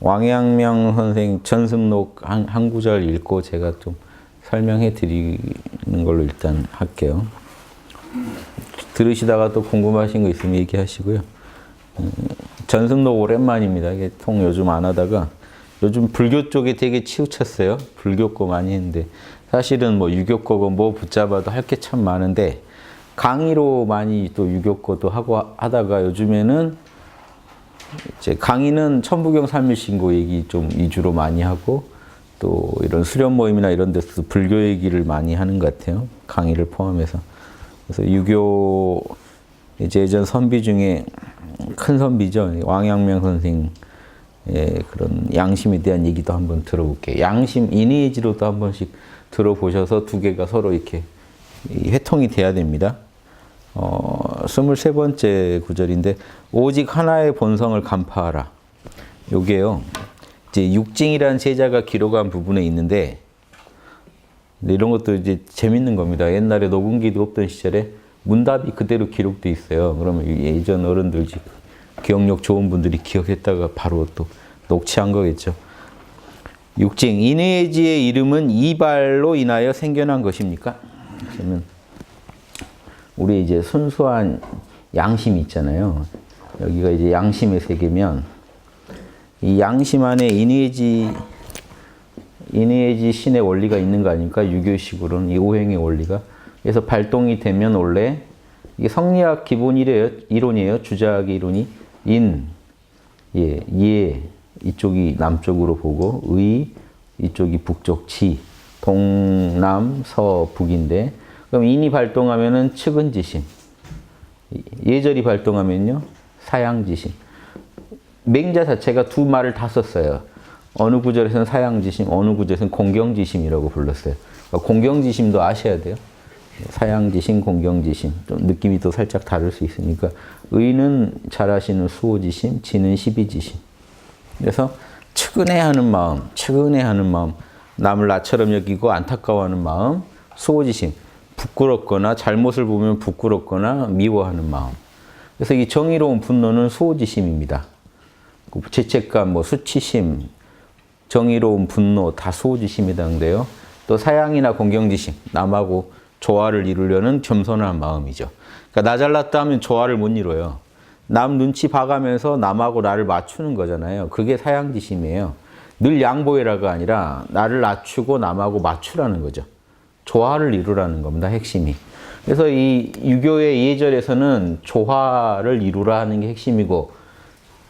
왕양명 선생 전승록 한 구절 읽고 제가 좀 설명해 드리는 걸로 일단 할게요. 들으시다가 또 궁금하신 거 있으면 얘기하시고요. 전승록 오랜만입니다. 이게 통 요즘 안 하다가 요즘 불교 쪽에 되게 치우쳤어요. 불교거 많이 했는데 사실은 뭐 유교거고 뭐 붙잡아도 할 게 참 많은데 강의로 많이 또 유교거도 하고 하다가 요즘에는 이제 강의는 천부경 삼일신고 얘기 좀 위주로 많이 하고 또 이런 수련 모임이나 이런 데서 불교 얘기를 많이 하는 것 같아요. 강의를 포함해서. 그래서 유교 이제 예전 선비 중에 큰 선비죠. 왕양명 선생의 그런 양심에 대한 얘기도 한번 들어볼게요. 양심 인의지로도 한 번씩 들어보셔서 두 개가 서로 이렇게 회통이 돼야 됩니다. 23번째 구절인데 오직 하나의 본성을 간파하라. 요게요. 이제 육징이라는 제자가 기록한 부분에 있는데 이런 것도 이제 재밌는 겁니다. 옛날에 녹음기도 없던 시절에 문답이 그대로 기록돼 있어요. 그러면 예전 어른들 기억력 좋은 분들이 기억했다가 바로 또 녹취한 거겠죠. 육징 인의지의 이름은 이발로 인하여 생겨난 것입니까? 그러면 우리 이제 순수한 양심이 있잖아요. 여기가 이제 양심의 세계면 이 양심 안에 인의지 신의 원리가 있는 거 아닙니까? 유교식으로는 이 오행의 원리가. 그래서 발동이 되면 원래 이게 성리학 기본 이론이에요. 주자학의 이론이 인, 예, 이쪽이 남쪽으로 보고 의, 이쪽이 북쪽, 지, 동남, 서, 북인데 그럼 인이 발동하면은 측은지심, 예절이 발동하면요 사양지심. 맹자 자체가 두 말을 다 썼어요. 어느 구절에서는 사양지심, 어느 구절에서는 공경지심이라고 불렀어요. 그러니까 공경지심도 아셔야 돼요. 사양지심, 공경지심. 좀 느낌이 또 살짝 다를 수 있으니까 의는 잘 아시는 수호지심, 지는 시비지심. 그래서 측은해하는 마음, 남을 나처럼 여기고 안타까워하는 마음, 수호지심. 부끄럽거나 잘못을 보면 부끄럽거나 미워하는 마음. 그래서 이 정의로운 분노는 수호지심입니다. 죄책감, 뭐 수치심, 정의로운 분노 다 수호지심이라는데요. 또 사양이나 공경지심, 남하고 조화를 이루려는 겸손한 마음이죠. 그러니까 나 잘났다 하면 조화를 못 이뤄요. 남 눈치 봐가면서 남하고 나를 맞추는 거잖아요. 그게 사양지심이에요. 늘 양보해라가 아니라 나를 낮추고 남하고 맞추라는 거죠. 조화를 이루라는 겁니다. 핵심이. 그래서 이 유교의 예절에서는 조화를 이루라 하는 게 핵심이고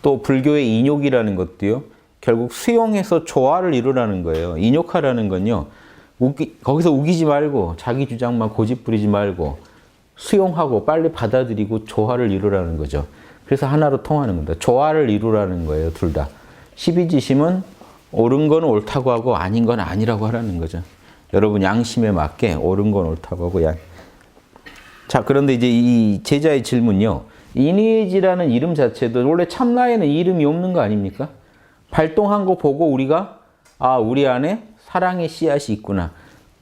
또 불교의 인욕이라는 것도요. 결국 수용해서 조화를 이루라는 거예요. 인욕하라는 건요. 거기서 우기지 말고 자기 주장만 고집 부리지 말고 수용하고 빨리 받아들이고 조화를 이루라는 거죠. 그래서 하나로 통하는 겁니다. 조화를 이루라는 거예요. 둘 다. 시비지심은 옳은 건 옳다고 하고 아닌 건 아니라고 하라는 거죠. 여러분 양심에 맞게 옳은 건 옳다고 하고 자, 그런데 이제 이 제자의 질문요. 인의지라는 이름 자체도 원래 참나에는 이름이 없는 거 아닙니까? 발동한 거 보고 우리가 우리 안에 사랑의 씨앗이 있구나.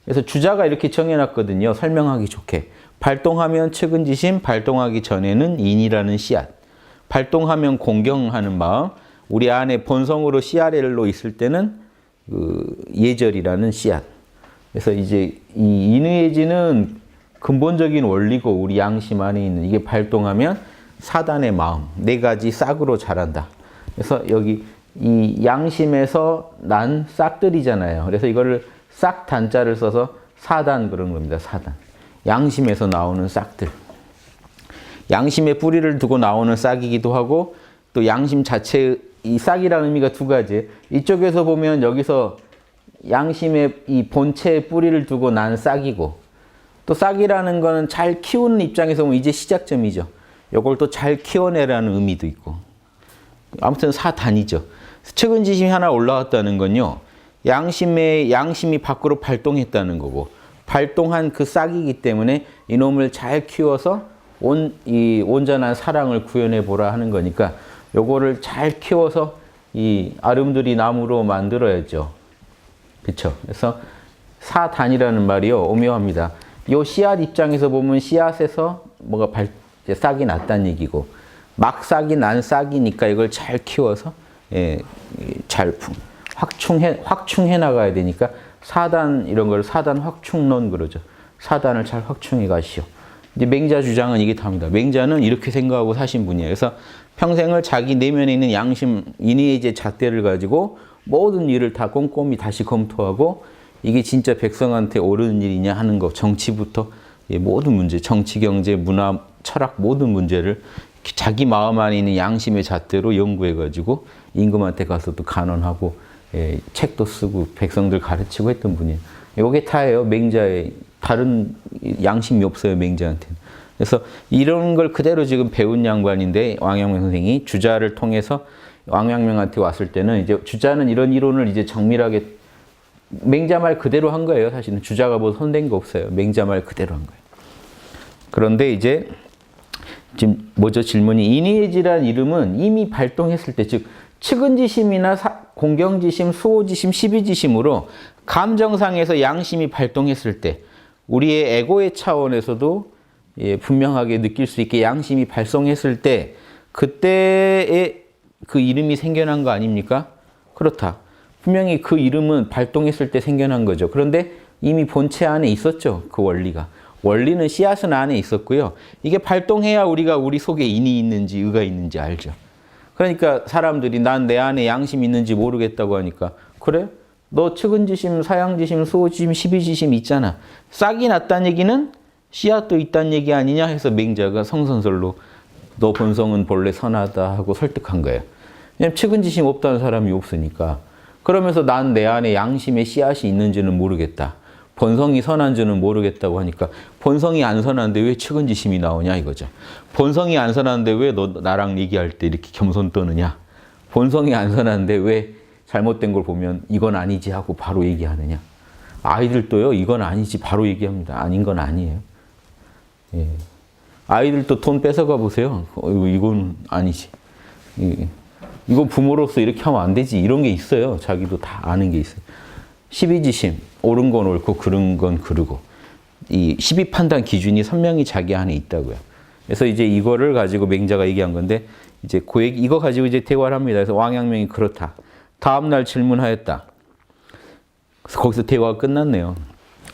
그래서 주자가 이렇게 정해놨거든요. 설명하기 좋게. 발동하면 측은지심, 발동하기 전에는 인이라는 씨앗. 발동하면 공경하는 마음, 우리 안에 본성으로 씨앗로 있을 때는 그 예절이라는 씨앗. 그래서 이제 이 인의지는 근본적인 원리고 우리 양심 안에 있는 이게 발동하면 사단의 마음, 네 가지 싹으로 자란다. 그래서 여기 이 양심에서 난 싹들이잖아요. 그래서 이거를 싹 단자를 써서 사단 그런 겁니다. 사단. 양심에서 나오는 싹들. 양심에 뿌리를 두고 나오는 싹이기도 하고 또 양심 자체 이 싹이라는 의미가 두 가지. 이쪽에서 보면 여기서 양심의 이 본체에 뿌리를 두고 난 싹이고 또 싹이라는 거는 잘 키우는 입장에서 보면 이제 시작점이죠. 이걸 또 잘 키워내라는 의미도 있고 아무튼 사단이죠. 측은지심이 하나 올라왔다는 건요. 양심이 밖으로 발동했다는 거고 발동한 그 싹이기 때문에 이놈을 잘 키워서 이 온전한 사랑을 구현해 보라 하는 거니까 요거를 잘 키워서 이 아름드리 나무로 만들어야죠. 그렇죠? 그래서 사단이라는 말이요. 오묘합니다. 요 씨앗 입장에서 보면 씨앗에서 뭐가 싹이 났다는 얘기고 막 싹이 난 싹이니까 이걸 잘 키워서 잘 확충해 나가야 되니까 사단 이런 걸 사단 확충론 그러죠. 사단을 잘 확충해 가시오. 이제 맹자 주장은 이게 답니다. 맹자는 이렇게 생각하고 사신 분이에요. 그래서 평생을 자기 내면에 있는 양심, 인의의 잣대를 가지고 모든 일을 다 꼼꼼히 다시 검토하고 이게 진짜 백성한테 옳은 일이냐 하는 거, 정치부터 모든 문제, 정치, 경제, 문화, 철학 모든 문제를 자기 마음 안에 있는 양심의 잣대로 연구해가지고 임금한테 가서도 간언하고 책도 쓰고 백성들 가르치고 했던 분이에요. 이게 다예요. 맹자의 다른 양심이 없어요. 맹자한테는. 그래서 이런 걸 그대로 지금 배운 양반인데 왕양명 선생이 주자를 통해서 왕양명한테 왔을 때는 이제 주자는 이런 이론을 이제 정밀하게 맹자 말 그대로 한 거예요. 사실은 주자가 뭐 손댄 거 없어요. 맹자 말 그대로 한 거예요. 그런데 이제 지금 뭐죠? 질문이 인의예지란 이름은 이미 발동했을 때, 즉 측은지심이나 공경지심, 수호지심, 시비지심으로 감정상에서 양심이 발동했을 때 우리의 에고의 차원에서도 분명하게 느낄 수 있게 양심이 발성했을 때 그때에 그 이름이 생겨난 거 아닙니까? 그렇다. 분명히 그 이름은 발동했을 때 생겨난 거죠. 그런데 이미 본체 안에 있었죠. 그 원리가. 원리는 씨앗은 안에 있었고요. 이게 발동해야 우리가 우리 속에 인이 있는지 의가 있는지 알죠. 그러니까 사람들이 난 내 안에 양심이 있는지 모르겠다고 하니까 그래? 너 측은지심, 사양지심, 수호지심, 시비지심 있잖아. 싹이 났다는 얘기는 씨앗도 있다는 얘기 아니냐 해서 맹자가 성선설로 너 본성은 본래 선하다 하고 설득한 거예요. 왜냐면 측은지심 없다는 사람이 없으니까. 그러면서 난 내 안에 양심의 씨앗이 있는지는 모르겠다. 본성이 선한 줄은 모르겠다고 하니까 본성이 안 선한데 왜 측은지심이 나오냐 이거죠. 본성이 안 선한데 왜 너 나랑 얘기할 때 이렇게 겸손 떠느냐. 본성이 안 선한데 왜 잘못된 걸 보면 이건 아니지 하고 바로 얘기하느냐. 아이들도요. 이건 아니지 바로 얘기합니다. 아닌 건 아니에요. 예. 아이들도 돈 뺏어가 보세요. 이건 아니지. 이건 부모로서 이렇게 하면 안 되지. 이런 게 있어요. 자기도 다 아는 게 있어요. 시비지심, 옳은 건 옳고 그른 건 그르고. 이 시비 판단 기준이 선명히 자기 안에 있다고요. 그래서 이제 이거를 가지고 맹자가 얘기한 건데 이제 그 얘기, 이거 가지고 이제 대화를 합니다. 그래서 왕양명이 그렇다. 다음 날 질문하였다. 그래서 거기서 대화가 끝났네요.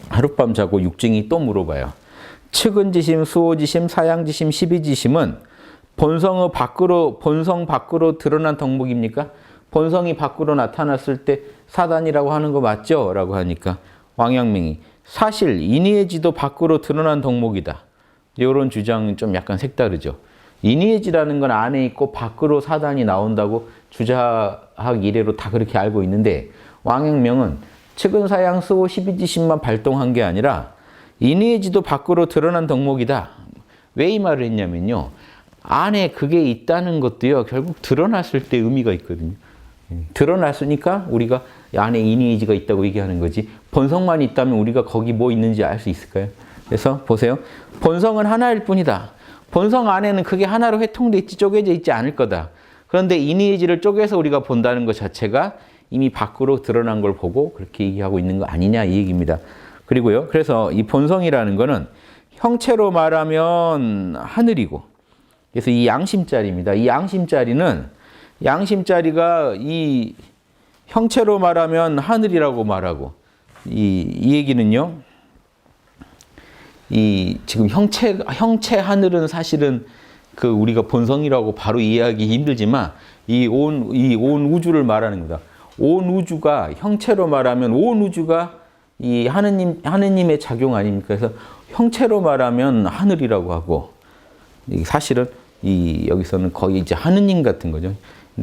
하룻밤 자고 육증이 또 물어봐요. 측은지심, 수호지심, 사양지심, 시비지심은 본성 밖으로 드러난 덕목입니까? 본성이 밖으로 나타났을 때 사단이라고 하는 거 맞죠? 라고 하니까 왕양명이 사실 인의의지도 밖으로 드러난 덕목이다. 이런 주장은 좀 약간 색다르죠. 인의의지라는 건 안에 있고 밖으로 사단이 나온다고 주자학 이래로 다 그렇게 알고 있는데 왕양명은 측은 사양 수호 시비지심만 발동한 게 아니라 인의의지도 밖으로 드러난 덕목이다. 왜 이 말을 했냐면요. 안에 그게 있다는 것도요. 결국 드러났을 때 의미가 있거든요. 드러났으니까 우리가 안에 인의의지가 있다고 얘기하는 거지. 본성만 있다면 우리가 거기 뭐 있는지 알 수 있을까요? 그래서 보세요. 본성은 하나일 뿐이다. 본성 안에는 그게 하나로 회통돼 있지 쪼개져 있지 않을 거다. 그런데 인의의지를 쪼개서 우리가 본다는 것 자체가 이미 밖으로 드러난 걸 보고 그렇게 얘기하고 있는 거 아니냐 이 얘기입니다. 그리고요. 그래서 이 본성이라는 거는 형체로 말하면 하늘이고 그래서 이 양심자리입니다. 이 양심자리가 이 형체로 말하면 하늘이라고 말하고 이 얘기는요. 이 지금 형체 하늘은 사실은 그 우리가 본성이라고 바로 이해하기 힘들지만 이 온 우주를 말하는 겁니다. 온 우주가 형체로 말하면 온 우주가 이 하느님의 작용 아닙니까? 그래서 형체로 말하면 하늘이라고 하고 사실은 여기서는 거의 이제 하느님 같은 거죠.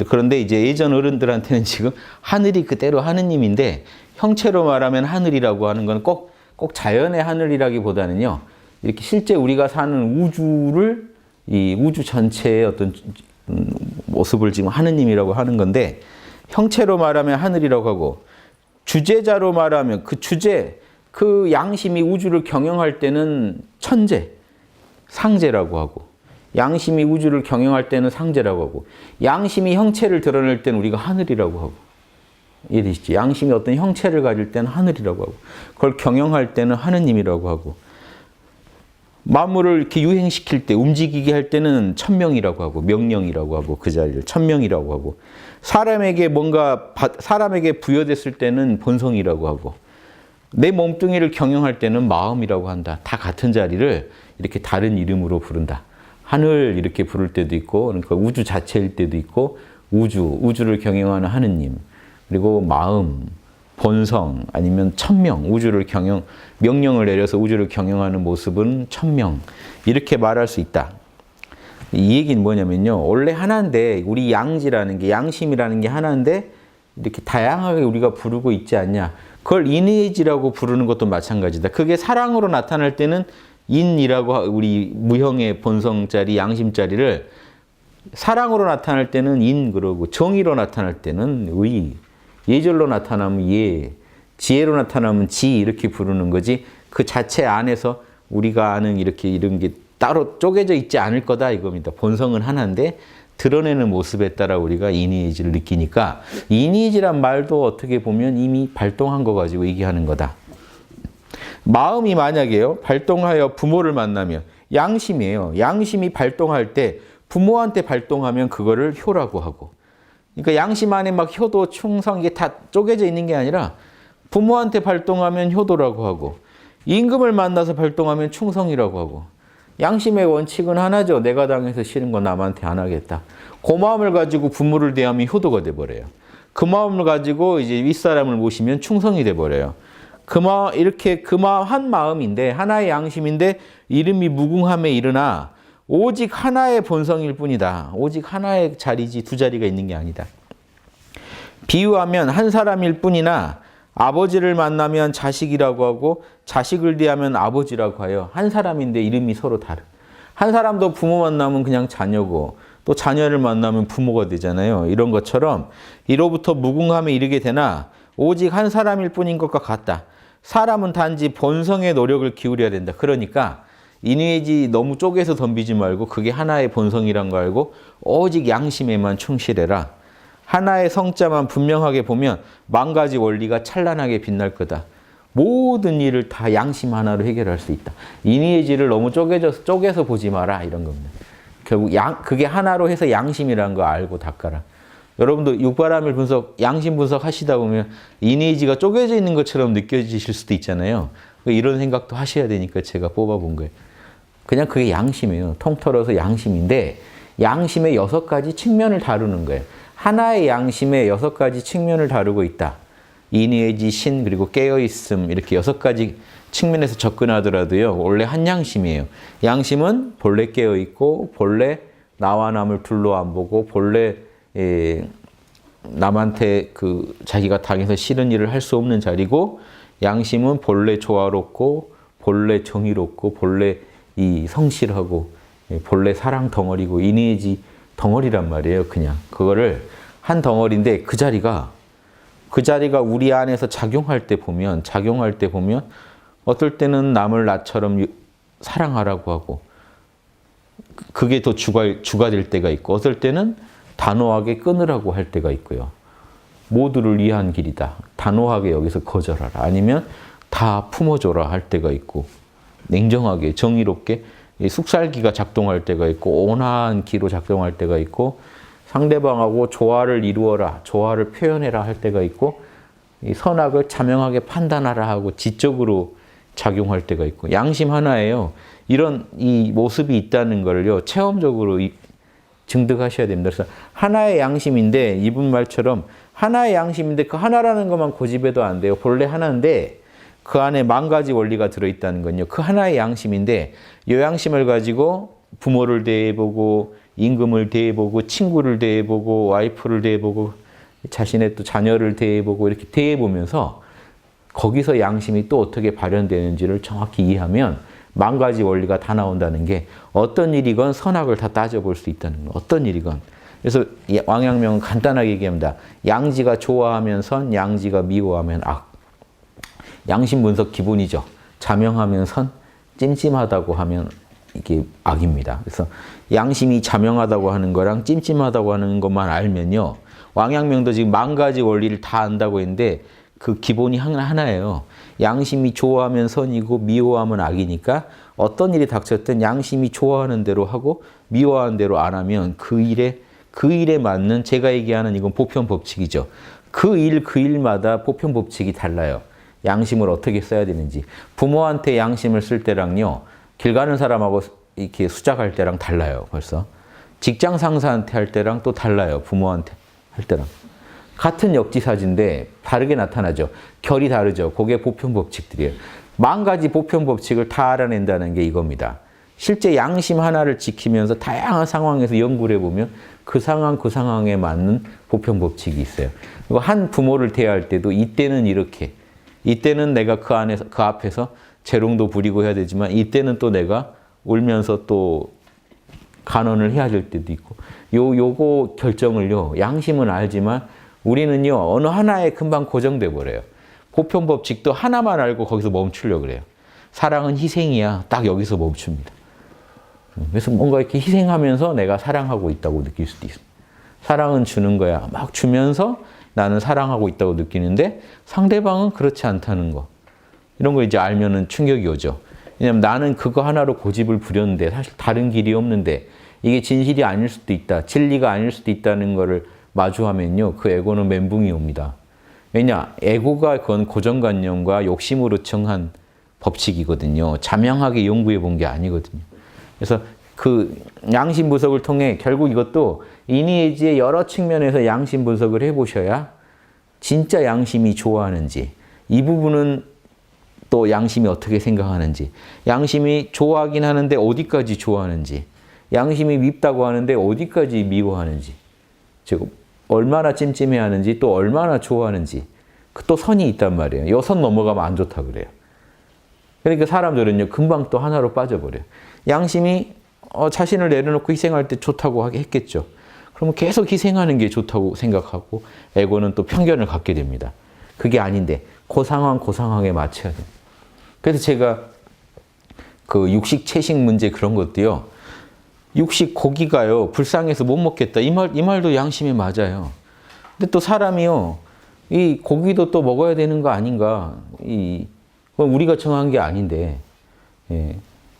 그런데 이제 예전 어른들한테는 지금 하늘이 그대로 하느님인데 형체로 말하면 하늘이라고 하는 건 꼭 자연의 하늘이라기보다는요. 이렇게 실제 우리가 사는 우주를 이 우주 전체의 어떤 모습을 지금 하느님이라고 하는 건데 형체로 말하면 하늘이라고 하고 주제자로 말하면 그 주제, 그 양심이 우주를 경영할 때는 천재, 상제라고 하고 양심이 우주를 경영할 때는 상제라고 하고 양심이 형체를 드러낼 때는 우리가 하늘이라고 하고 이해되시죠? 양심이 어떤 형체를 가질 때는 하늘이라고 하고 그걸 경영할 때는 하느님이라고 하고 만물을 이렇게 유행시킬 때, 움직이게 할 때는 천명이라고 하고, 명령이라고 하고, 그 자리를 천명이라고 하고, 사람에게 부여됐을 때는 본성이라고 하고, 내 몸뚱이를 경영할 때는 마음이라고 한다. 다 같은 자리를 이렇게 다른 이름으로 부른다. 하늘 이렇게 부를 때도 있고, 그러니까 우주 자체일 때도 있고, 우주를 경영하는 하느님, 그리고 마음, 본성, 아니면 천명, 명령을 내려서 우주를 경영하는 모습은 천명, 이렇게 말할 수 있다. 이 얘기는 뭐냐면요. 원래 하나인데, 우리 양지라는 게, 양심이라는 게 하나인데, 이렇게 다양하게 우리가 부르고 있지 않냐. 그걸 인의지라고 부르는 것도 마찬가지다. 그게 사랑으로 나타날 때는 인이라고, 우리 무형의 본성자리, 양심자리를 사랑으로 나타날 때는 인 그러고, 정의로 나타날 때는 의, 예절로 나타나면 예, 지혜로 나타나면 지, 이렇게 부르는 거지. 그 자체 안에서 우리가 아는 이런 게 따로 쪼개져 있지 않을 거다 이겁니다. 본성은 하나인데 드러내는 모습에 따라 우리가 인의지를 느끼니까, 인의지란 말도 어떻게 보면 이미 발동한 거 가지고 얘기하는 거다. 마음이 만약에요, 발동하여 부모를 만나면 양심이에요. 양심이 발동할 때 부모한테 발동하면 그거를 효라고 하고, 그러니까 양심 안에 막 효도, 충성, 이게 다 쪼개져 있는 게 아니라 부모한테 발동하면 효도라고 하고, 임금을 만나서 발동하면 충성이라고 하고, 양심의 원칙은 하나죠. 내가 당해서 싫은 거 남한테 안 하겠다. 그 마음을 가지고 부모를 대하면 효도가 돼버려요. 그 마음을 가지고 이제 윗사람을 모시면 충성이 돼버려요. 그 마음 한 마음인데, 하나의 양심인데 이름이 무궁함에 이르나 오직 하나의 본성일 뿐이다. 오직 하나의 자리지 두 자리가 있는 게 아니다. 비유하면 한 사람일 뿐이나 아버지를 만나면 자식이라고 하고, 자식을 대하면 아버지라고 하여 한 사람인데 이름이 서로 다른. 한 사람도 부모 만나면 그냥 자녀고, 또 자녀를 만나면 부모가 되잖아요. 이런 것처럼 이로부터 무궁함에 이르게 되나 오직 한 사람일 뿐인 것과 같다. 사람은 단지 본성의 노력을 기울여야 된다. 그러니까 인의지 너무 쪼개서 덤비지 말고 그게 하나의 본성이란 거 알고 오직 양심에만 충실해라. 하나의 성자만 분명하게 보면 만 가지 원리가 찬란하게 빛날 거다. 모든 일을 다 양심 하나로 해결할 수 있다. 인의지를 너무 쪼개서 보지 마라, 이런 겁니다. 결국 그게 하나로 해서 양심이라는 거 알고 닦아라. 여러분도 육바람일 분석, 양심 분석 하시다 보면 인의지가 쪼개져 있는 것처럼 느껴지실 수도 있잖아요. 이런 생각도 하셔야 되니까 제가 뽑아본 거예요. 그냥 그게 양심이에요. 통틀어서 양심인데 양심의 6가지 측면을 다루는 거예요. 하나의 양심의 6가지 측면을 다루고 있다. 인의지, 신, 그리고 깨어있음, 이렇게 6가지 측면에서 접근하더라도요. 원래 한 양심이에요. 양심은 본래 깨어있고, 본래 나와 남을 둘로 안 보고, 본래 남한테 자기가 당해서 싫은 일을 할 수 없는 자리고, 양심은 본래 조화롭고, 본래 정의롭고, 본래 성실하고, 본래 사랑 덩어리고, 인의지 덩어리란 말이에요. 그냥 그거를 한 덩어리인데 그 자리가 우리 안에서 작용할 때 보면 어떨 때는 남을 나처럼 사랑하라고 하고, 그게 더 주가 될 때가 있고, 어떨 때는 단호하게 끊으라고 할 때가 있고요. 모두를 위한 길이다. 단호하게 여기서 거절하라. 아니면 다 품어줘라 할 때가 있고, 냉정하게 정의롭게 숙살기가 작동할 때가 있고, 온화한 기로 작동할 때가 있고, 상대방하고 조화를 이루어라, 조화를 표현해라 할 때가 있고, 선악을 자명하게 판단하라 하고 지적으로 작용할 때가 있고, 양심 하나예요. 이런 이 모습이 있다는 걸요, 체험적으로 증득하셔야 됩니다. 그래서 하나의 양심인데, 이분 말처럼 하나의 양심인데 그 하나라는 것만 고집해도 안 돼요. 본래 하나인데 그 안에 만 가지 원리가 들어있다는 건요. 그 하나의 양심인데 이 양심을 가지고 부모를 대해보고, 임금을 대해보고, 친구를 대해보고, 와이프를 대해보고, 자신의 또 자녀를 대해보고, 이렇게 대해보면서 거기서 양심이 또 어떻게 발현되는지를 정확히 이해하면 만 가지 원리가 다 나온다는 게, 어떤 일이건 선악을 다 따져볼 수 있다는 거예요. 어떤 일이건. 그래서 왕양명은 간단하게 얘기합니다. 양지가 좋아하면 선, 양지가 미워하면 악. 양심 분석 기본이죠. 자명하면 선, 찜찜하다고 하면 이게 악입니다. 그래서 양심이 자명하다고 하는 거랑 찜찜하다고 하는 것만 알면요. 왕양명도 지금 만 가지 원리를 다 안다고 했는데 그 기본이 하나예요. 양심이 좋아하면 선이고 미워하면 악이니까 어떤 일이 닥쳤든 양심이 좋아하는 대로 하고 미워하는 대로 안 하면 그 일에 맞는 제가 얘기하는 이건 보편 법칙이죠. 그 일마다 보편 법칙이 달라요. 양심을 어떻게 써야 되는지. 부모한테 양심을 쓸 때랑요. 길 가는 사람하고 이렇게 수작할 때랑 달라요. 벌써. 직장 상사한테 할 때랑 또 달라요. 부모한테 할 때랑. 같은 역지사지인데 다르게 나타나죠. 결이 다르죠. 그게 보편 법칙들이에요. 10,000가지 보편 법칙을 다 알아낸다는 게 이겁니다. 실제 양심 하나를 지키면서 다양한 상황에서 연구를 해보면 그 상황에 맞는 보편 법칙이 있어요. 그리고 한 부모를 대할 때도 이때는 이렇게, 이때는 내가 그 앞에서 재롱도 부리고 해야 되지만 이때는 또 내가 울면서 또 간언을 해야 될 때도 있고 요거 결정을요. 양심은 알지만 우리는요. 어느 하나에 금방 고정돼 버려요. 보편 법칙도 하나만 알고 거기서 멈추려고 그래요. 사랑은 희생이야. 딱 여기서 멈춥니다. 그래서 뭔가 이렇게 희생하면서 내가 사랑하고 있다고 느낄 수도 있어요. 사랑은 주는 거야. 막 주면서 나는 사랑하고 있다고 느끼는데 상대방은 그렇지 않다는 거. 이런 거 이제 알면은 충격이 오죠. 왜냐면 나는 그거 하나로 고집을 부렸는데 사실 다른 길이 없는데 이게 진실이 아닐 수도 있다. 진리가 아닐 수도 있다는 거를 마주하면요. 그 에고는 멘붕이 옵니다. 왜냐? 에고가 그건 고정관념과 욕심으로 정한 법칙이거든요. 자명하게 연구해 본 게 아니거든요. 그래서 그 양심 분석을 통해 결국 이것도 이니에지의 여러 측면에서 양심 분석을 해보셔야 진짜 양심이 좋아하는지 이 부분은 또 양심이 어떻게 생각하는지 양심이 좋아하긴 하는데 어디까지 좋아하는지 양심이 밉다고 하는데 어디까지 미워하는지 즉 얼마나 찜찜해하는지 또 얼마나 좋아하는지 또 선이 있단 말이에요. 요 선 넘어가면 안 좋다 그래요. 그러니까 사람들은요 금방 또 하나로 빠져버려요. 양심이 자신을 내려놓고 희생할 때 좋다고 했겠죠. 그러면 계속 희생하는 게 좋다고 생각하고 에고는 또 편견을 갖게 됩니다. 그게 아닌데 그 상황에 맞춰야 돼요. 그래서 제가 그 육식 채식 문제 그런 것도요. 육식 고기가요 불쌍해서 못 먹겠다 이 말도 양심에 맞아요. 근데 또 사람이요 이 고기도 또 먹어야 되는 거 아닌가 그건 우리가 정한 게 아닌데 예.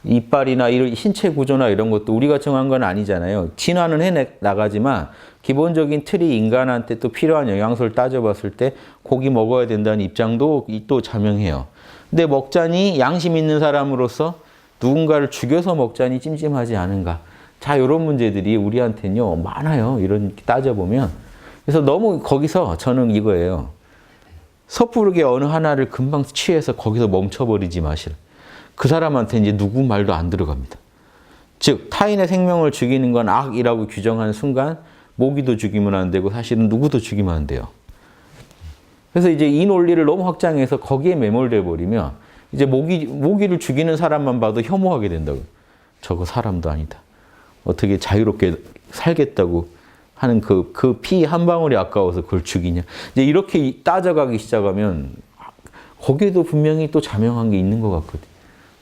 이빨이나 이런 신체 구조나 이런 것도 우리가 정한 건 아니잖아요. 진화는 해 나가지만 기본적인 틀이 인간한테 또 필요한 영양소를 따져봤을 때 고기 먹어야 된다는 입장도 또 자명해요. 근데 먹자니 양심 있는 사람으로서 누군가를 죽여서 먹자니 찜찜하지 않은가. 자, 이런 문제들이 우리한테는요 많아요. 이런 따져보면. 그래서 너무 거기서 저는 이거예요. 섣부르게 어느 하나를 금방 취해서 거기서 멈춰버리지 마시라. 그 사람한테 이제 누구 말도 안 들어갑니다. 즉 타인의 생명을 죽이는 건 악이라고 규정하는 순간 모기도 죽이면 안 되고 사실은 누구도 죽이면 안 돼요. 그래서 이제 이 논리를 너무 확장해서 거기에 매몰돼 버리면 이제 모기를 죽이는 사람만 봐도 혐오하게 된다고. 저거 사람도 아니다. 어떻게 자유롭게 살겠다고 하는 그 피 한 방울이 아까워서 그걸 죽이냐. 이제 이렇게 따져가기 시작하면 거기에도 분명히 또 자명한 게 있는 것 같거든요.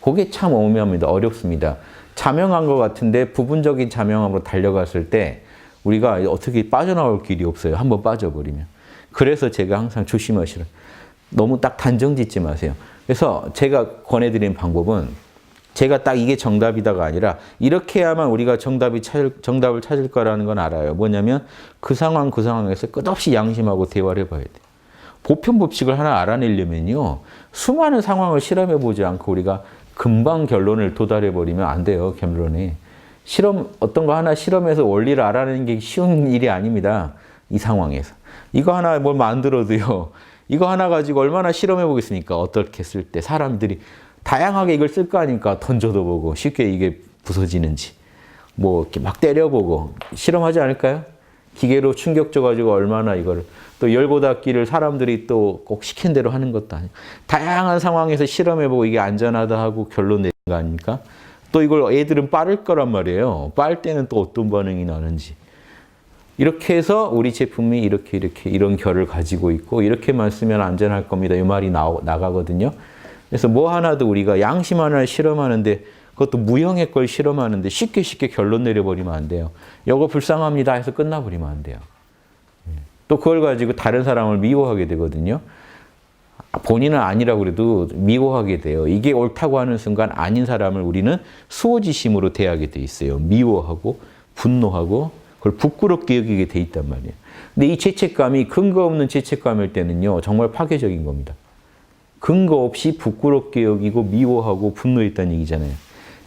그게 참 오묘합니다. 어렵습니다. 자명한 것 같은데 부분적인 자명함으로 달려갔을 때 우리가 어떻게 빠져나올 길이 없어요. 한번 빠져버리면. 그래서 제가 항상 조심하시라. 너무 딱 단정 짓지 마세요. 그래서 제가 권해드리는 방법은 제가 딱 이게 정답이다가 아니라 이렇게 해야만 우리가 정답을 찾을 거라는 건 알아요. 뭐냐면 그 상황에서 끝없이 양심하고 대화를 해봐야 돼요. 보편 법칙을 하나 알아내려면요. 수많은 상황을 실험해보지 않고 우리가 금방 결론을 도달해버리면 안 돼요. 결론에. 어떤 거 하나 실험해서 원리를 알아내는 게 쉬운 일이 아닙니다. 이 상황에서. 이거 하나 뭘 만들어도요. 이거 하나 가지고 얼마나 실험해보겠습니까? 어떻게 쓸 때 사람들이 다양하게 이걸 쓸 거 아니까 던져도 보고 쉽게 이게 부서지는지 뭐 이렇게 막 때려보고 실험하지 않을까요? 기계로 충격 줘가지고 얼마나 이거를 또 열고 닫기를 사람들이 또 꼭 시킨 대로 하는 것도 아니고 다양한 상황에서 실험해보고 이게 안전하다 하고 결론 내는 거 아닙니까? 또 이걸 애들은 빠를 거란 말이에요. 빨 때는 또 어떤 반응이 나는지. 이렇게 해서 우리 제품이 이렇게 이런 결을 가지고 있고 이렇게만 쓰면 안전할 겁니다. 이 말이 나가거든요. 그래서 뭐 하나도 우리가 양심 하나를 실험하는데 그것도 무형의 걸 실험하는데 쉽게 결론 내려버리면 안 돼요. 이거 불쌍합니다 해서 끝나버리면 안 돼요. 또 그걸 가지고 다른 사람을 미워하게 되거든요. 본인은 아니라고 그래도 미워하게 돼요. 이게 옳다고 하는 순간 아닌 사람을 우리는 수호지심으로 대하게 돼 있어요. 미워하고 분노하고 그걸 부끄럽게 여기게 돼 있단 말이에요. 근데 이 죄책감이 근거 없는 죄책감일 때는요. 정말 파괴적인 겁니다. 근거 없이 부끄럽게 여기고 미워하고 분노했다는 얘기잖아요.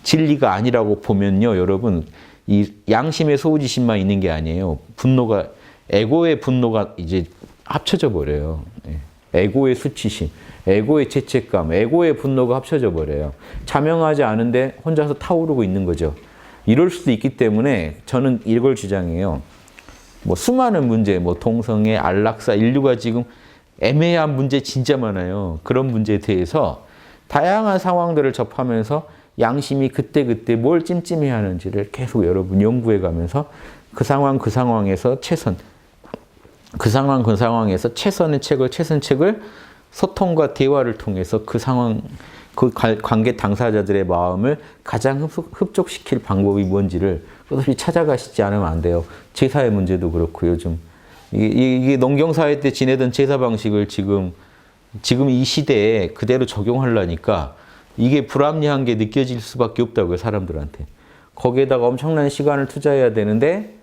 진리가 아니라고 보면요. 여러분 이 양심의 소호지심만 있는 게 아니에요. 분노가 에고의 분노가 이제 합쳐져 버려요. 에고의 수치심, 에고의 죄책감, 에고의 분노가 합쳐져 버려요. 자명하지 않은데 혼자서 타오르고 있는 거죠. 이럴 수도 있기 때문에 저는 이걸 주장해요. 뭐 수많은 문제, 뭐 동성애, 안락사, 인류가 지금 애매한 문제 진짜 많아요. 그런 문제에 대해서 다양한 상황들을 접하면서 양심이 그때그때 뭘 찜찜해야 하는지를 계속 여러분 연구해 가면서 그 상황에서 최선, 그 상황에서 최선의 책을, 최선책을 소통과 대화를 통해서 그 상황, 그 관계 당사자들의 마음을 가장 흡족시킬 방법이 뭔지를 끝없이 찾아가시지 않으면 안 돼요. 제사의 문제도 그렇고 요즘 이게 농경사회 때 지내던 제사 방식을 지금 이 시대에 그대로 적용하려니까 이게 불합리한 게 느껴질 수밖에 없다고요, 사람들한테. 거기에다가 엄청난 시간을 투자해야 되는데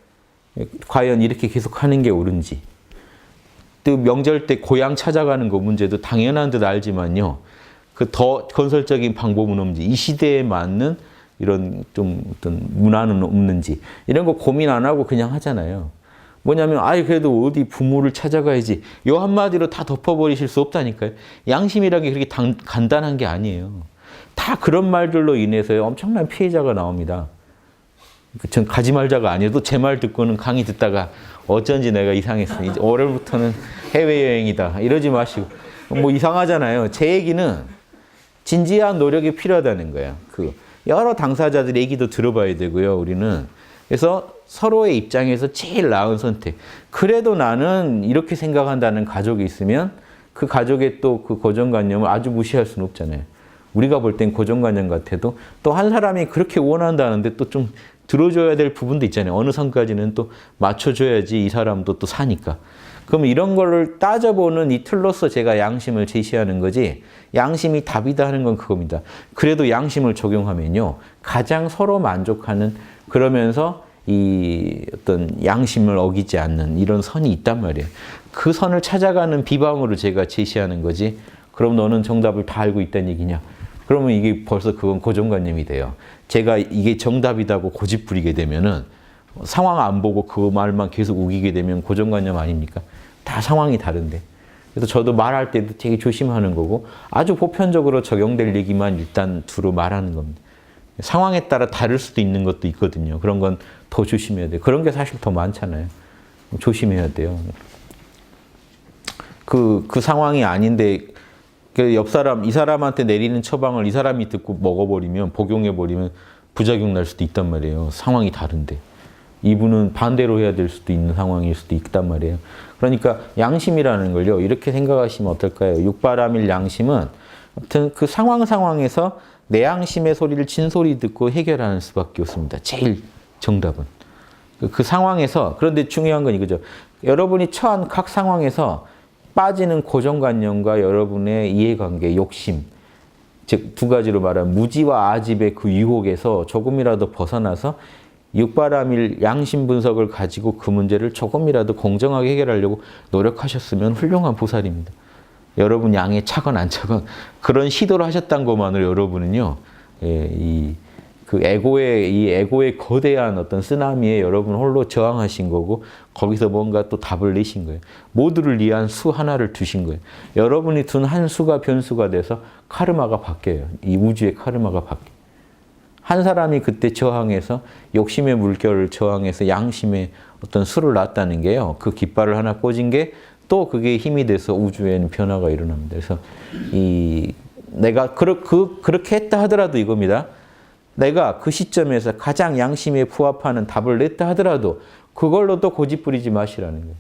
과연 이렇게 계속 하는 게 옳은지. 또 명절 때 고향 찾아가는 거 문제도 당연한 듯 알지만요. 그 더 건설적인 방법은 없는지, 이 시대에 맞는 이런 좀 어떤 문화는 없는지, 이런 거 고민 안 하고 그냥 하잖아요. 뭐냐면, 아이, 그래도 어디 부모를 찾아가야지. 요 한마디로 다 덮어버리실 수 없다니까요. 양심이라는 게 그렇게 간단한 게 아니에요. 다 그런 말들로 인해서 엄청난 피해자가 나옵니다. 전 가지 말자가 아니어도 제 말 듣고는 강의 듣다가 어쩐지 내가 이상했어. 이제 월요일부터는 해외여행이다. 이러지 마시고. 뭐 이상하잖아요. 제 얘기는 진지한 노력이 필요하다는 거예요. 그 여러 당사자들의 얘기도 들어봐야 되고요. 우리는. 그래서 서로의 입장에서 제일 나은 선택. 그래도 나는 이렇게 생각한다는 가족이 있으면 그 가족의 또 그 고정관념을 아주 무시할 수는 없잖아요. 우리가 볼 땐 고정관념 같아도 또 한 사람이 그렇게 원한다는데 또 좀 들어줘야 될 부분도 있잖아요. 어느 선까지는 또 맞춰줘야지 이 사람도 또 사니까. 그럼 이런 거를 따져보는 이 틀로서 제가 양심을 제시하는 거지, 양심이 답이다 하는 건 그겁니다. 그래도 양심을 적용하면요, 가장 서로 만족하는, 그러면서 이 어떤 양심을 어기지 않는 이런 선이 있단 말이에요. 그 선을 찾아가는 비방으로 제가 제시하는 거지, 그럼 너는 정답을 다 알고 있다는 얘기냐? 그러면 이게 벌써 그건 고정관념이 돼요. 제가 이게 정답이다고 고집 부리게 되면은 상황 안 보고 그 말만 계속 우기게 되면 고정관념 아닙니까? 다 상황이 다른데. 그래서 저도 말할 때도 되게 조심하는 거고, 아주 보편적으로 적용될 얘기만 일단 두루 말하는 겁니다. 상황에 따라 다를 수도 있는 것도 있거든요. 그런 건 더 조심해야 돼요. 그런 게 사실 더 많잖아요. 조심해야 돼요. 그 상황이 아닌데 그 옆 사람, 이 사람한테 내리는 처방을 이 사람이 듣고 먹어버리면, 복용해버리면 부작용 날 수도 있단 말이에요. 상황이 다른데. 이분은 반대로 해야 될 수도 있는 상황일 수도 있단 말이에요. 그러니까 양심이라는 걸요, 이렇게 생각하시면 어떨까요? 육바라밀 양심은 아무튼 그 상황에서 내 양심의 소리를 진소리 듣고 해결하는 수밖에 없습니다. 제일 정답은. 그 상황에서, 그런데 중요한 건 이거죠. 여러분이 처한 각 상황에서 빠지는 고정관념과 여러분의 이해관계, 욕심, 즉 두 가지로 말하면 무지와 아집의 그 유혹에서 조금이라도 벗어나서 육바라밀 양심 분석을 가지고 그 문제를 조금이라도 공정하게 해결하려고 노력하셨으면 훌륭한 보살입니다. 여러분 양에 차건 안 차건 그런 시도를 하셨던 것만으로 여러분은요, 그 에고의 거대한 어떤 쓰나미에 여러분 홀로 저항하신 거고, 거기서 뭔가 또 답을 내신 거예요. 모두를 위한 수 하나를 두신 거예요. 여러분이 둔 한 수가 변수가 돼서 카르마가 바뀌어요. 이 우주의 카르마가 바뀌어요. 한 사람이 그때 저항해서 욕심의 물결을 저항해서 양심의 어떤 수를 놨다는 게요, 그 깃발을 하나 꽂은 게 또 그게 힘이 돼서 우주에는 변화가 일어납니다. 그래서 내가 그렇게 했다 하더라도 이겁니다. 내가 그 시점에서 가장 양심에 부합하는 답을 냈다 하더라도 그걸로 또 고집 부리지 마시라는 거예요.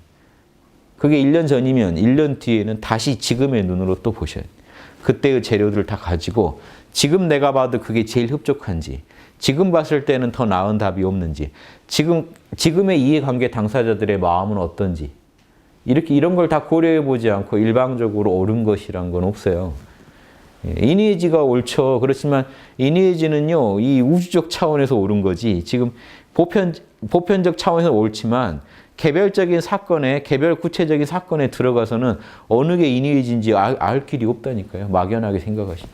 그게 1년 전이면 1년 뒤에는 다시 지금의 눈으로 또 보셔야 돼요. 그때의 재료들을 다 가지고 지금 내가 봐도 그게 제일 흡족한지, 지금 봤을 때는 더 나은 답이 없는지, 지금의 이해관계 당사자들의 마음은 어떤지, 이렇게 이런 걸 다 고려해 보지 않고 일방적으로 옳은 것이란 건 없어요. 이니에지가 옳죠. 그렇지만 이니에지는요, 이 우주적 차원에서 옳은 거지. 지금 보편적 차원에서 옳지만 개별적인 사건에, 개별 구체적인 사건에 들어가서는 어느 게 이니에지인지 알 길이 없다니까요. 막연하게 생각하시.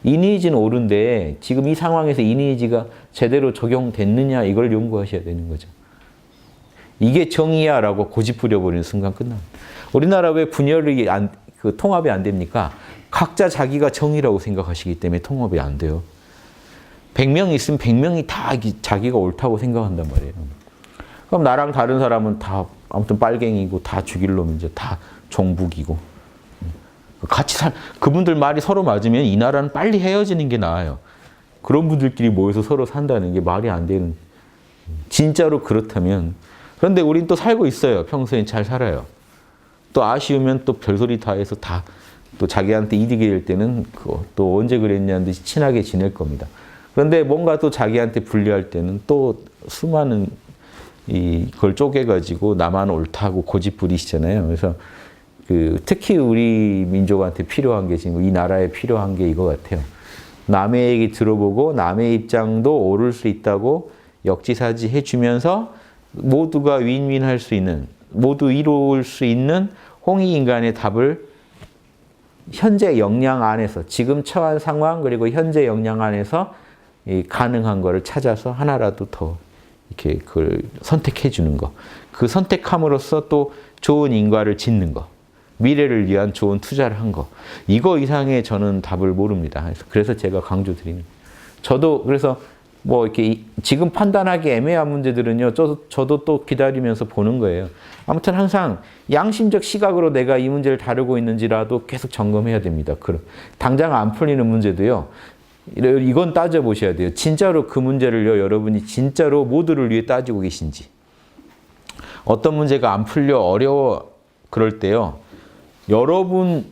이니에지는 옳은데 지금 이 상황에서 이니에지가 제대로 적용됐느냐 이걸 연구하셔야 되는 거죠. 이게 정의야라고 고집부려버리는 순간 끝납니다. 우리나라 왜 분열이 통합이 안 됩니까? 각자 자기가 정의라고 생각하시기 때문에 통합이 안 돼요. 100명 있으면 100명이 다 자기가 옳다고 생각한단 말이에요. 그럼 나랑 다른 사람은 다 아무튼 빨갱이고 다 죽일 놈이죠. 다 종북이고. 같이 그분들 말이 서로 맞으면 이 나라는 빨리 헤어지는 게 나아요. 그런 분들끼리 모여서 서로 산다는 게 말이 안 되는. 진짜로 그렇다면. 그런데 우린 또 살고 있어요. 평소엔 잘 살아요. 또 아쉬우면 또 별소리 다 해서 다 또 자기한테 이득이 될 때는 또 언제 그랬냐는 듯이 친하게 지낼 겁니다. 그런데 뭔가 또 자기한테 불리할 때는 또 수많은 그걸 쪼개가지고 나만 옳다고 고집 부리시잖아요. 그래서 특히 우리 민족한테 필요한 게 지금 이 나라에 필요한 게 이거 같아요. 남의 얘기 들어보고 남의 입장도 옳을 수 있다고 역지사지 해주면서 모두가 윈윈할 수 있는, 모두 이룰 수 있는 홍익인간의 답을 현재 역량 안에서, 지금 처한 상황 그리고 현재 역량 안에서 가능한 거를 찾아서 하나라도 더 이렇게 그걸 선택해 주는 거. 그 선택함으로써 또 좋은 인과를 짓는 거. 미래를 위한 좋은 투자를 한 거. 이거 이상의 저는 답을 모릅니다. 그래서 제가 강조드립니다. 저도 그래서 뭐 이렇게 지금 판단하기 애매한 문제들은요, 저도 또 기다리면서 보는 거예요. 아무튼 항상 양심적 시각으로 내가 이 문제를 다루고 있는지라도 계속 점검해야 됩니다. 당장 안 풀리는 문제도요, 이건 따져보셔야 돼요. 진짜로 그 문제를요, 여러분이 진짜로 모두를 위해 따지고 계신지. 어떤 문제가 안 풀려 어려워 그럴 때요, 여러분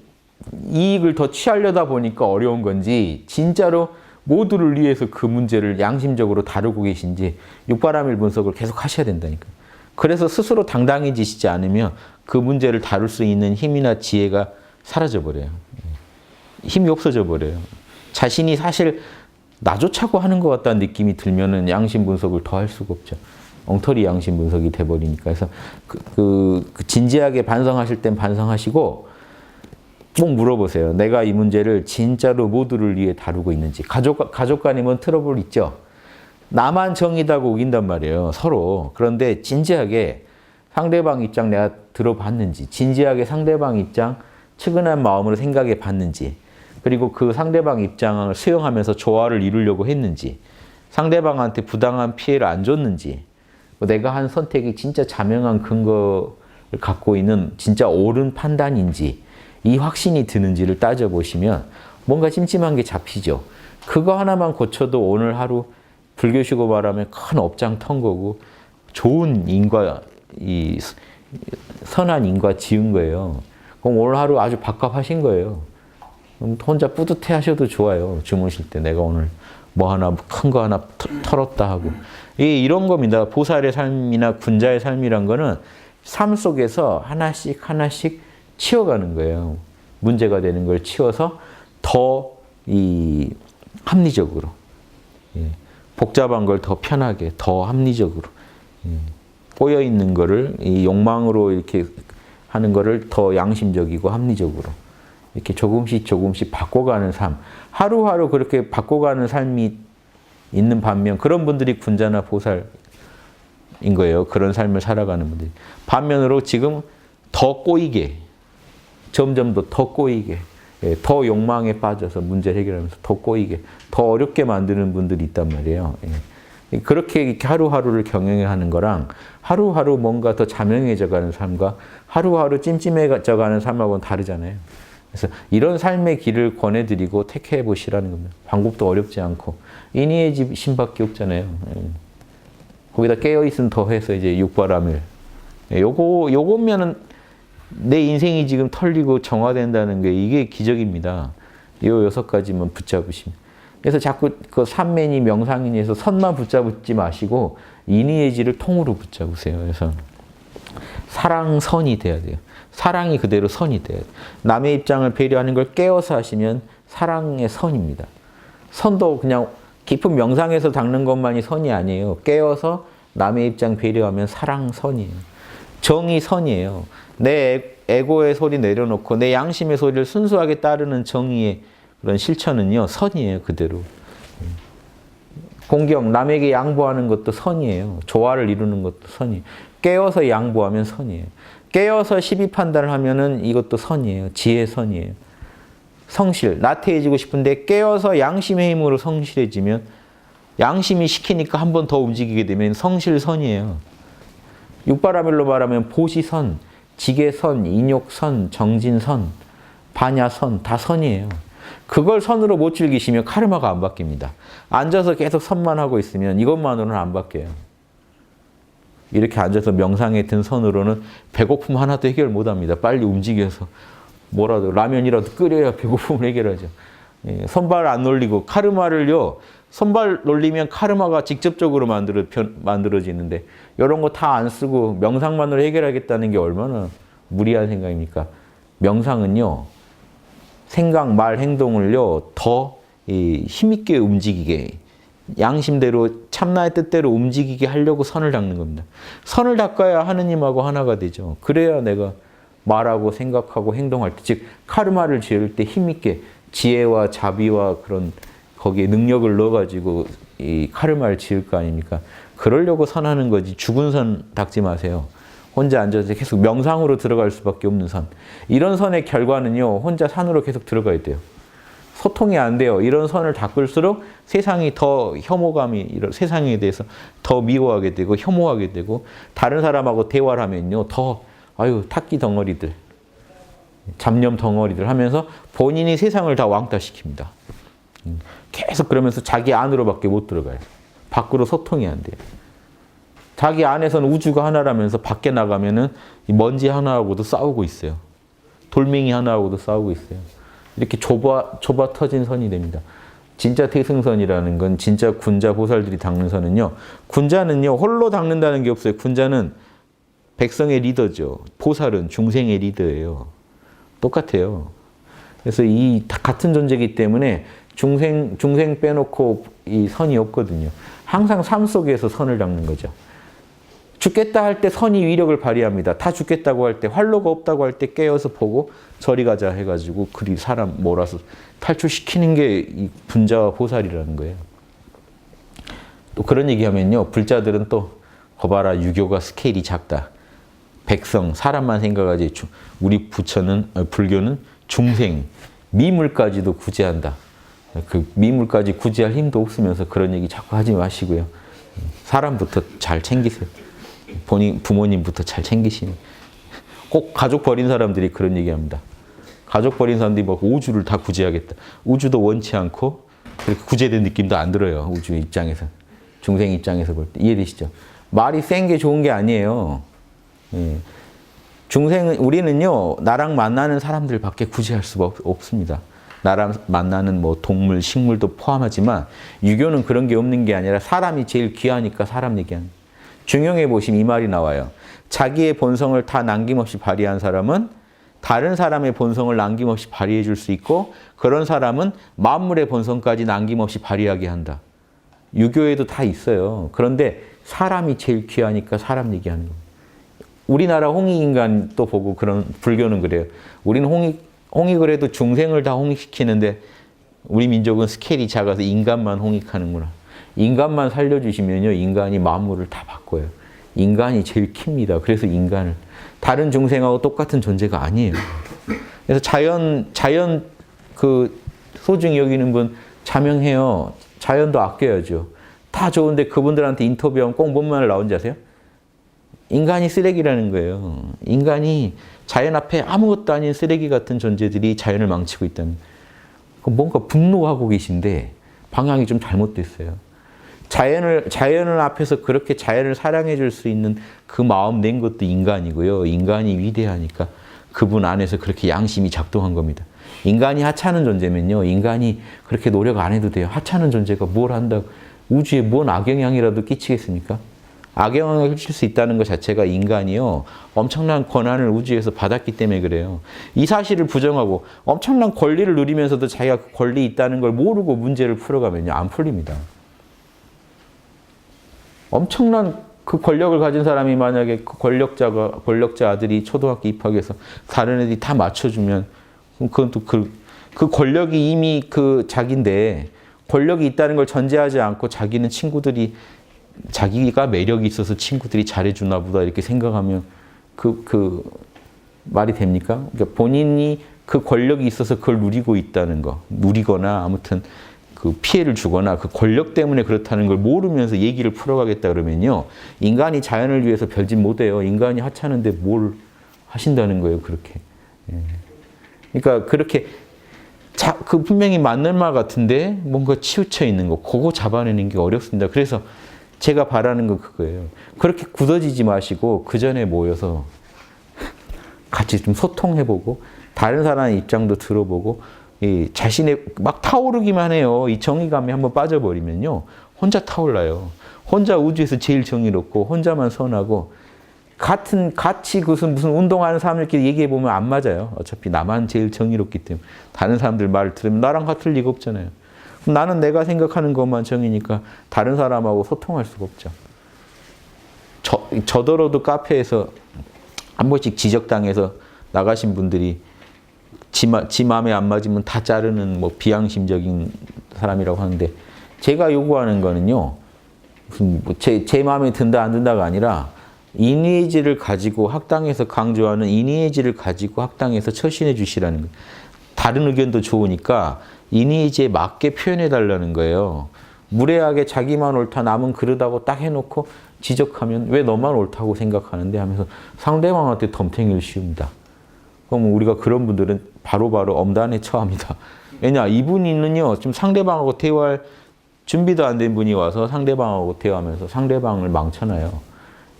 이익을 더 취하려다 보니까 어려운 건지 진짜로 모두를 위해서 그 문제를 양심적으로 다루고 계신지 육바라밀 분석을 계속 하셔야 된다니까요. 그래서 스스로 당당해지시지 않으면 그 문제를 다룰 수 있는 힘이나 지혜가 사라져버려요. 힘이 없어져 버려요. 자신이 사실 나조차고 하는 것 같다는 느낌이 들면은 양심 분석을 더 할 수가 없죠. 엉터리 양심 분석이 돼버리니까. 그래서 진지하게 반성하실 땐 반성하시고 꼭 물어보세요. 내가 이 문제를 진짜로 모두를 위해 다루고 있는지. 가족 간에 뭔 트러블 있죠? 나만 정의다고 우긴단 말이에요. 서로. 그런데 진지하게 상대방 입장 내가 들어봤는지, 진지하게 상대방 입장 측은한 마음으로 생각해 봤는지, 그리고 그 상대방 입장을 수용하면서 조화를 이루려고 했는지, 상대방한테 부당한 피해를 안 줬는지, 내가 한 선택이 진짜 자명한 근거를 갖고 있는 진짜 옳은 판단인지, 이 확신이 드는지를 따져보시면 뭔가 찜찜한 게 잡히죠. 그거 하나만 고쳐도 오늘 하루 불교식으로 말하면 큰 업장 턴 거고 좋은 인과, 선한 인과 지은 거예요. 그럼 오늘 하루 아주 밥값하신 거예요. 혼자 뿌듯해 하셔도 좋아요. 주무실 때 내가 오늘 뭐 하나 큰 거 하나 털었다 하고. 이런 겁니다. 보살의 삶이나 군자의 삶이란 거는 삶 속에서 하나씩 하나씩 치워가는 거예요. 문제가 되는 걸 치워서 더 합리적으로, 복잡한 걸 더 편하게, 더 합리적으로, 꼬여 있는 거를 이 욕망으로 이렇게 하는 거를 더 양심적이고 합리적으로 이렇게 조금씩 조금씩 바꿔가는 삶. 하루하루 그렇게 바꿔가는 삶이 있는 반면 그런 분들이 군자나 보살인 거예요. 그런 삶을 살아가는 분들이. 반면으로 지금 더 꼬이게, 점점 더 꼬이게, 더 욕망에 빠져서 문제를 해결하면서 더 꼬이게, 더 어렵게 만드는 분들이 있단 말이에요. 그렇게 이렇게 하루하루를 경영하는 거랑 하루하루 뭔가 더 자명해져가는 삶과 하루하루 찜찜해져가는 삶하고는 다르잖아요. 그래서 이런 삶의 길을 권해드리고 택해 보시라는 겁니다. 방법도 어렵지 않고 인의의 집 신밖에 없잖아요. 거기다 깨어있으면 더 해서 이제 육바라밀. 요거면은 내 인생이 지금 털리고 정화된다는 게 이게 기적입니다. 요 6가지만 붙잡으시면. 그래서 자꾸 그 삼매니 명상인에서 선만 붙잡지 마시고 인의의 질을 통으로 붙잡으세요. 그래서 사랑선이 돼야 돼요. 사랑이 그대로 선이 돼야 돼요. 남의 입장을 배려하는 걸 깨어서 하시면 사랑의 선입니다. 선도 그냥 깊은 명상에서 닦는 것만이 선이 아니에요. 깨어서 남의 입장 배려하면 사랑선이에요. 정의 선이에요. 내 에고의 소리 내려놓고 내 양심의 소리를 순수하게 따르는 정의의 그런 실천은요, 선이에요, 그대로. 공경, 남에게 양보하는 것도 선이에요. 조화를 이루는 것도 선이에요. 깨어서 양보하면 선이에요. 깨어서 시비 판단을 하면은 이것도 선이에요. 지혜의 선이에요. 성실, 나태해지고 싶은데 깨어서 양심의 힘으로 성실해지면 양심이 시키니까 한 번 더 움직이게 되면 성실선이에요. 육바라밀로 말하면 보시선, 지게선, 인욕선, 정진선, 반야선 다 선이에요. 그걸 선으로 못 즐기시면 카르마가 안 바뀝니다. 앉아서 계속 선만 하고 있으면 이것만으로는 안 바뀌어요. 이렇게 앉아서 명상에 든 선으로는 배고픔 하나도 해결 못합니다. 빨리 움직여서 뭐라도 라면이라도 끓여야 배고픔을 해결하죠. 손발 안 놀리고 카르마를요. 손발 놀리면 카르마가 직접적으로 만들어지는데 이런 거 다 안 쓰고 명상만으로 해결하겠다는 게 얼마나 무리한 생각입니까? 명상은요. 생각, 말, 행동을요. 더 힘있게 움직이게 양심대로 참나의 뜻대로 움직이게 하려고 선을 닦는 겁니다. 선을 닦아야 하느님하고 하나가 되죠. 그래야 내가 말하고 생각하고 행동할 때, 즉 카르마를 지을 때 힘있게 지혜와 자비와 그런 거기에 능력을 넣어가지고 이 카르마를 지을 거 아닙니까? 그러려고 선하는 거지 죽은 선 닦지 마세요. 혼자 앉아서 계속 명상으로 들어갈 수밖에 없는 선. 이런 선의 결과는요. 혼자 산으로 계속 들어가야 돼요. 소통이 안 돼요. 이런 선을 닦을수록 세상이 더 혐오감이, 세상에 대해서 더 미워하게 되고 혐오하게 되고 다른 사람하고 대화를 하면요. 더 아유 탁기 덩어리들, 잡념 덩어리들 하면서 본인이 세상을 다 왕따시킵니다. 계속 그러면서 자기 안으로밖에 못 들어가요. 밖으로 소통이 안 돼요. 자기 안에서는 우주가 하나라면서 밖에 나가면은 먼지 하나하고도 싸우고 있어요. 돌멩이 하나하고도 싸우고 있어요. 이렇게 좁아 터진 선이 됩니다. 진짜 태승선이라는 건 진짜 군자 보살들이 닦는 선은요. 군자는요 홀로 닦는다는 게 없어요. 군자는 백성의 리더죠. 보살은 중생의 리더예요. 똑같아요. 그래서 이 같은 존재이기 때문에 중생 빼놓고 이 선이 없거든요. 항상 삶 속에서 선을 닦는 거죠. 죽겠다 할 때 선이 위력을 발휘합니다. 다 죽겠다고 할 때, 활로가 없다고 할 때 깨어서 보고 저리 가자 해가지고 그리 사람 몰아서 탈출시키는 게 이 분자와 보살이라는 거예요. 또 그런 얘기하면요. 불자들은 또 거봐라 유교가 스케일이 작다. 백성, 사람만 생각하지 우리 불교는 중생, 미물까지도 구제한다. 그 미물까지 구제할 힘도 없으면서 그런 얘기 자꾸 하지 마시고요. 사람부터 잘 챙기세요. 부모님부터 잘 챙기시는. 꼭 가족 버린 사람들이 그런 얘기합니다. 가족 버린 사람들이 막 우주를 다 구제하겠다. 우주도 원치 않고 그렇게 구제된 느낌도 안 들어요. 우주 입장에서. 중생 입장에서 볼 때. 이해되시죠? 말이 센 게 좋은 게 아니에요. 예. 우리는요, 나랑 만나는 사람들밖에 구제할 수가 없습니다. 나랑 만나는 뭐 동물, 식물도 포함하지만 유교는 그런 게 없는 게 아니라 사람이 제일 귀하니까 사람 얘기하는. 중용에 보시면 이 말이 나와요. 자기의 본성을 다 남김없이 발휘한 사람은 다른 사람의 본성을 남김없이 발휘해 줄 수 있고 그런 사람은 만물의 본성까지 남김없이 발휘하게 한다. 유교에도 다 있어요. 그런데 사람이 제일 귀하니까 사람 얘기하는 겁니다. 우리나라 홍익인간 또 보고 그런 불교는 그래요. 우리는 홍익을 해도 중생을 다 홍익시키는데 우리 민족은 스케일이 작아서 인간만 홍익하는구나. 인간만 살려주시면요. 인간이 만물을 다 바꿔요. 인간이 제일 킵니다. 그래서 인간을. 다른 중생하고 똑같은 존재가 아니에요. 그래서 자연 그 소중히 여기는 분 자명해요. 자연도 아껴야죠. 다 좋은데 그분들한테 인터뷰하면 꼭 뭔 말 나온지 아세요? 인간이 쓰레기라는 거예요. 인간이 자연 앞에 아무것도 아닌 쓰레기 같은 존재들이 자연을 망치고 있다는. 뭔가 분노하고 계신데 방향이 좀 잘못됐어요. 자연을 앞에서 그렇게 자연을 사랑해 줄 수 있는 그 마음 낸 것도 인간이고요. 인간이 위대하니까 그분 안에서 그렇게 양심이 작동한 겁니다. 인간이 하찮은 존재면요. 인간이 그렇게 노력 안 해도 돼요. 하찮은 존재가 뭘 한다고 우주에 뭔 악영향이라도 끼치겠습니까? 악영향을 끼칠 수 있다는 것 자체가 인간이요. 엄청난 권한을 우주에서 받았기 때문에 그래요. 이 사실을 부정하고 엄청난 권리를 누리면서도 자기가 그 권리 있다는 걸 모르고 문제를 풀어가면요. 안 풀립니다. 엄청난 그 권력을 가진 사람이 만약에 그 권력자 아들이 초등학교 입학해서 다른 애들이 다 맞춰주면 그건 또 그 권력이 이미 그 자기인데 권력이 있다는 걸 전제하지 않고 자기는 친구들이 자기가 매력이 있어서 친구들이 잘해주나 보다 이렇게 생각하면 그 말이 됩니까? 그러니까 본인이 그 권력이 있어서 그걸 누리고 있다는 거, 누리거나 아무튼 그 피해를 주거나 그 권력 때문에 그렇다는 걸 모르면서 얘기를 풀어가겠다 그러면요. 인간이 자연을 위해서 별짓 못해요. 인간이 하찮은데 뭘 하신다는 거예요, 그렇게. 그러니까 그렇게 그 분명히 맞는 말 같은데 뭔가 치우쳐 있는 거, 그거 잡아내는 게 어렵습니다. 그래서 제가 바라는 건 그거예요. 그렇게 굳어지지 마시고 그 전에 모여서 같이 좀 소통해보고 다른 사람의 입장도 들어보고 자신의 막 타오르기만 해요. 이 정의감에 한번 빠져버리면요. 혼자 타올라요. 혼자 우주에서 제일 정의롭고 혼자만 선하고 같이 무슨 운동하는 사람들끼리 얘기해보면 안 맞아요. 어차피 나만 제일 정의롭기 때문에. 다른 사람들 말을 들으면 나랑 같을 리가 없잖아요. 나는 내가 생각하는 것만 정의니까 다른 사람하고 소통할 수가 없죠. 저더러도 카페에서 한 번씩 지적당해서 나가신 분들이 지 마음에 안 맞으면 다 자르는 뭐 비양심적인 사람이라고 하는데 제가 요구하는 거는요. 무슨 제 마음에 든다 안 든다가 아니라 인의의지를 가지고 학당에서 강조하는 인의의지를 가지고 학당에서 처신해 주시라는 거예요. 다른 의견도 좋으니까 인의의지에 맞게 표현해 달라는 거예요. 무례하게 자기만 옳다 남은 그러다고 딱 해놓고 지적하면 왜 너만 옳다고 생각하는데 하면서 상대방한테 덤탱이를 씌웁니다. 그럼 우리가 그런 분들은 바로바로 엄단에 처합니다. 왜냐 이분이는요 지금 상대방하고 대화할 준비도 안 된 분이 와서 상대방하고 대화하면서 상대방을 망쳐놔요.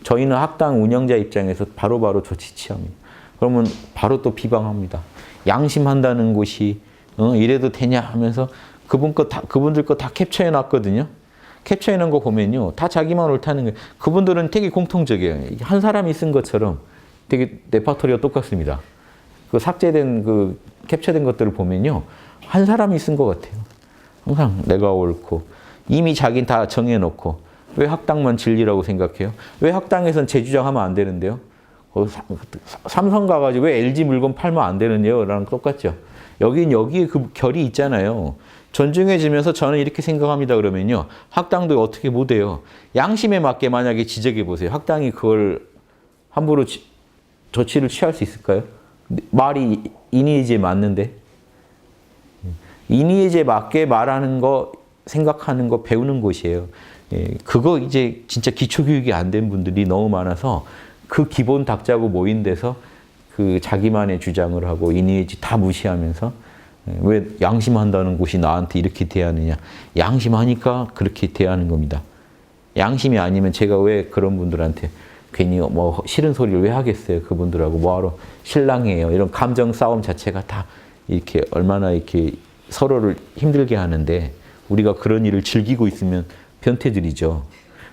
저희는 학당 운영자 입장에서 바로바로 조치 취합니다. 그러면 바로 또 비방합니다. 양심한다는 곳이 이래도 되냐 하면서 그분들 거 다 캡처해 놨거든요. 캡처해 놓은 거 보면요. 다 자기만 옳다는 거예요. 그분들은 되게 공통적이에요. 한 사람이 쓴 것처럼 되게 레파토리가 똑같습니다. 그 삭제된 캡처된 것들을 보면요. 한 사람이 쓴 것 같아요. 항상 내가 옳고 이미 자기는 다 정해놓고 왜 학당만 진리라고 생각해요? 왜 학당에선 제 주장하면 안 되는데요? 삼성 가가지고 왜 LG 물건 팔면 안 되는데요? 라는 똑같죠. 여기에 그 결이 있잖아요. 존중해주면서 저는 이렇게 생각합니다 그러면요. 학당도 어떻게 못해요. 양심에 맞게 만약에 지적해 보세요. 학당이 그걸 함부로 조치를 취할 수 있을까요? 말이 인의의지에 맞는데. 인의의지에 맞게 말하는 거, 생각하는 거 배우는 곳이에요. 그거 이제 진짜 기초교육이 안 된 분들이 너무 많아서 그 기본 닥자고 모인 데서 그 자기만의 주장을 하고 인의의지 다 무시하면서 왜 양심한다는 곳이 나한테 이렇게 대하느냐. 양심하니까 그렇게 대하는 겁니다. 양심이 아니면 제가 왜 그런 분들한테 괜히 뭐 싫은 소리를 왜 하겠어요. 그분들하고 뭐하러 신랑이에요. 이런 감정 싸움 자체가 다 이렇게 얼마나 이렇게 서로를 힘들게 하는데 우리가 그런 일을 즐기고 있으면 변태들이죠.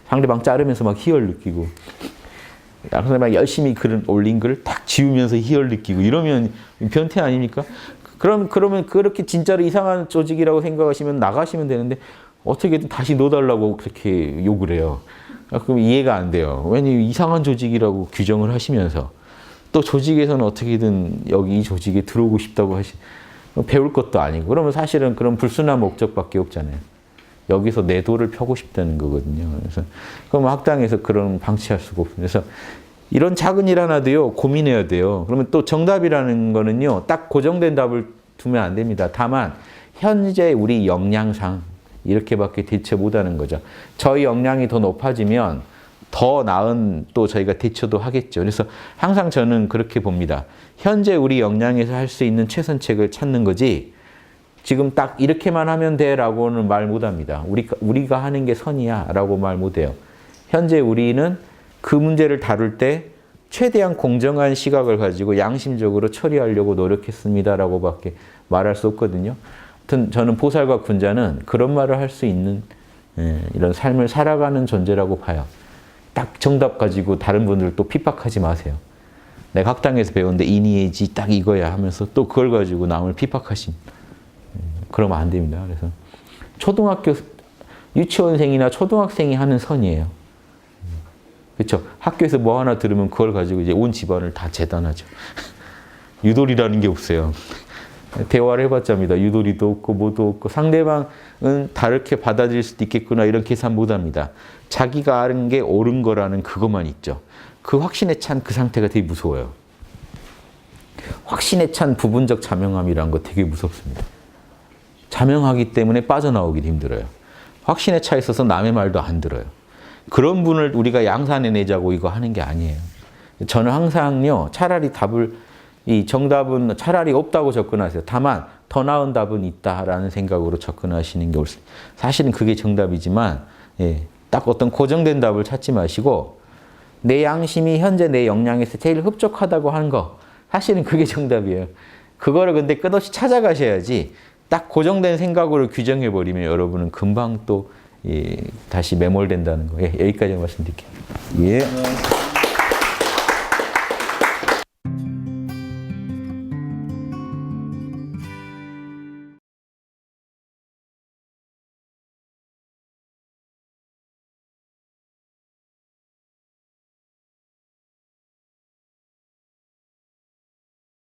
상대방 자르면서 막 희열 느끼고 상대방 열심히 올린 글을 딱 지우면서 희열 느끼고 이러면 변태 아닙니까? 그러면 그렇게 진짜로 이상한 조직이라고 생각하시면 나가시면 되는데 어떻게든 다시 넣어달라고 그렇게 요구를 해요. 그럼 이해가 안 돼요. 왜냐면 이상한 조직이라고 규정을 하시면서 또 조직에서는 어떻게든 여기 이 조직에 들어오고 싶다고 배울 것도 아니고 그러면 사실은 그런 불순한 목적밖에 없잖아요. 여기서 내 도를 펴고 싶다는 거거든요. 그래서 그럼 학당에서 그런 방치할 수가 없어요. 그래서 이런 작은 일 하나도요 고민해야 돼요. 그러면 또 정답이라는 거는요 딱 고정된 답을 두면 안 됩니다. 다만 현재 우리 역량상 이렇게밖에 대처 못하는 거죠. 저희 역량이 더 높아지면 더 나은 또 저희가 대처도 하겠죠. 그래서 항상 저는 그렇게 봅니다. 현재 우리 역량에서 할 수 있는 최선책을 찾는 거지. 지금 딱 이렇게만 하면 돼 라고는 말 못합니다. 우리가 하는 게 선이야 라고 말 못해요. 현재 우리는 그 문제를 다룰 때 최대한 공정한 시각을 가지고 양심적으로 처리하려고 노력했습니다 라고 밖에 말할 수 없거든요. 아무튼 저는 보살과 군자는 그런 말을 할 수 있는 이런 삶을 살아가는 존재라고 봐요. 딱 정답 가지고 다른 분들 또 핍박하지 마세요. 내가 학당에서 배웠는데 인이해지 딱 이거야 하면서 또 그걸 가지고 남을 핍박하신. 그러면 안 됩니다. 그래서 초등학교 유치원생이나 초등학생이 하는 선이에요. 그렇죠? 학교에서 뭐 하나 들으면 그걸 가지고 이제 온 집안을 다 재단하죠. 유도리라는 게 없어요. 대화를 해봤자입니다. 유도리도 없고 뭐도 없고 상대방은 다르게 받아들일 수도 있겠구나 이런 계산 못합니다. 자기가 아는 게 옳은 거라는 그것만 있죠. 그 확신에 찬 그 상태가 되게 무서워요. 확신에 찬 부분적 자명함이라는 거 되게 무섭습니다. 자명하기 때문에 빠져나오기도 힘들어요. 확신에 차 있어서 남의 말도 안 들어요. 그런 분을 우리가 양산해내자고 이거 하는 게 아니에요. 저는 항상요, 차라리 이 정답은 차라리 없다고 접근하세요. 다만 더 나은 답은 있다라는 생각으로 접근하시는 게 옳습니다. 사실은 그게 정답이지만 딱 어떤 고정된 답을 찾지 마시고 내 양심이 현재 내 역량에서 제일 흡족하다고 하는 거 사실은 그게 정답이에요. 그거를 근데 끝없이 찾아가셔야지 딱 고정된 생각으로 규정해버리면 여러분은 금방 또 다시 매몰된다는 거. 여기까지 말씀드릴게요. 예.